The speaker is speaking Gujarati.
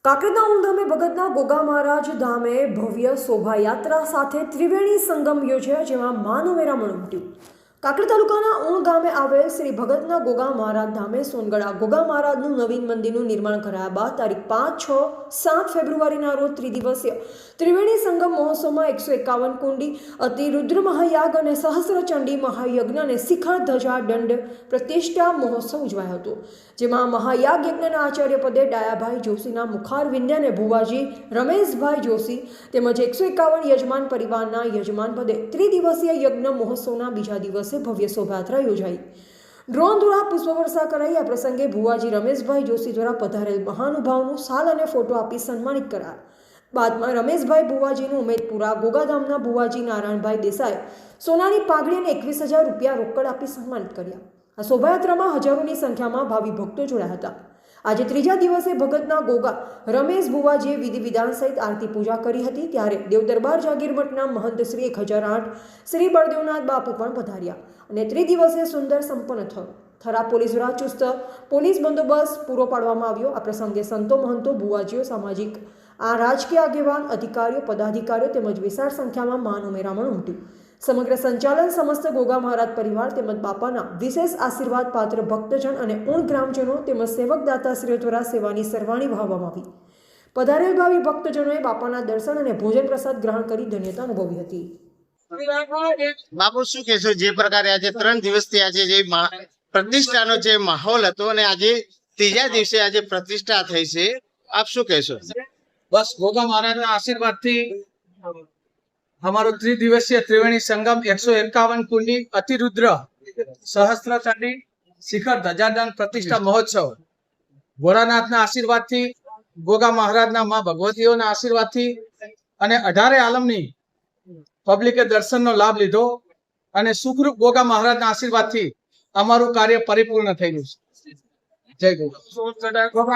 કાકરેજના ઊંધામે ભગતના ગોગા મહારાજ ધામે ભવ્ય શોભાયાત્રા સાથે ત્રિવેણી સંગમ યોજાયો, જેમાં માનું મેરામણ ઉમટ્યું। કાકરેજ તાલુકાના ઊણ ગામે આવેલ શ્રી ભગતના ગોગા મહારાજ ધામે સોનગઢા ગોગા મહારાજનું નવીન મંદિરનું નિર્માણ કરાયા બાદ તારીખ 5, 6, 7 ફેબ્રુઆરીના રોજ ત્રિદિવસીય ત્રિવેણી સંગમ મહોત્સવમાં 151 કુંડી, અતિરુદ્ર મહાયાગ અને સહસ્ર ચંડી મહાયજ્ઞ અને શિખર ધજા દંડ પ્રતિષ્ઠા મહોત્સવ ઉજવાયો હતો, જેમાં મહાયાગ યજ્ઞના આચાર્ય પદે ડાયાભાઈ જોશીના મુખાર વિંધ્ય અને ભુવાજી રમેશભાઈ જોશી તેમજ 151 યજમાન પરિવારના યજમાન પદે ત્રિદિવસીય યજ્ઞ મહોત્સવના બીજા દિવસે ભવ્ય શોભાયાત્રા યોજાઈ। ડ્રોન દ્વારા પુષ્પવર્ષા કરાઈ। આ પ્રસંગે ભુવાજી રમેશભાઈ જોશી દ્વારા પધારેલ મહાનુભાવનું શાલ અને ફોટો આપી સન્માનિત કરાયા। બાદમાં રમેશભાઈ ભુવાજીનું ઉમેદપુરા ગોગાધામના ભુવાજી નારાયણભાઈ દેસાઈ સોનાની પાઘડી અને 21,000 રૂપિયા રોકડ આપી સન્માનિત કર્યા। આ શોભાયાત્રામાં હજારોની સંખ્યામાં ભાવિ ભક્તો જોડાયા હતા। આજે ત્રીજા દિવસે ભગતના ગોગા રમેશ ભુવાજીએ વિધિ વિધાન સહિત આરતી પૂજા કરી હતી, ત્યારે દેવદરબાર જાગીર મઠના મહંત શ્રી 1008 શ્રી બળદેવનાથ બાપુ પણ પધાર્યા અને ત્રિદિવસીય સુંદર સંપન્ન થયો। થરા પોલીસ દ્વારા ચુસ્ત પોલીસ બંદોબસ્ત પૂરો પાડવામાં આવ્યો। આ પ્રસંગે સંતો, મહંતો, ભુવાજીઓ, સામાજિક રાજકીય આગેવાન, અધિકારીઓ, પદાધિકારીઓ તેમજ વિશાળ સંખ્યામાં માનું મેરામણ ઉમટ્યું। સમગ્ર સંચાલન સમસ્ત ગોગા મહારાજ પરિવાર તેમજ બાપાના વિશેષ આશીર્વાદ પાત્ર ભક્તજન અને ઊણ ગ્રામજનો તેમજ સેવક દાતાશ્રીઓ દ્વારા સેવાની સરવાણી વહાવવામાં આવી। પધારેલ ભાવિ ભક્તજનોએ બાપાના દર્શન અને ભોજન પ્રસાદ ગ્રહણ કરી ધન્યતા અનુભવી હતી। બાપુ શું કહેશો, જે પ્રકારે આજે 3 દિવસથી આજે જે પ્રતિષ્ઠાનો જે માહોલ હતો અને આજે ત્રીજા દિવસે આજે પ્રતિષ્ઠા થઈ છે, આપ શું કહેશો? બસ ગોગા મહારાજના આશીર્વાદથી हमारो त्रिदिवसीय त्रिवेणी संगम 151 कुंडी, अतिरुद्र सहस्त्र चंडी शिखर ध्वजादंड प्रतिष्ठा महोत्सव भोलानाथना आशीर्वादथी, गोगा महाराजना मां भगवतीओना आशीर्वादथी અને 18 આલમની પબ્લિકે દર્શનનો લાભ લીધો અને સુખરૂપ ગોગા મહારાજના આશીર્વાદથી અમારું કાર્ય પરિપૂર્ણ થયું છે। જય ગોગા।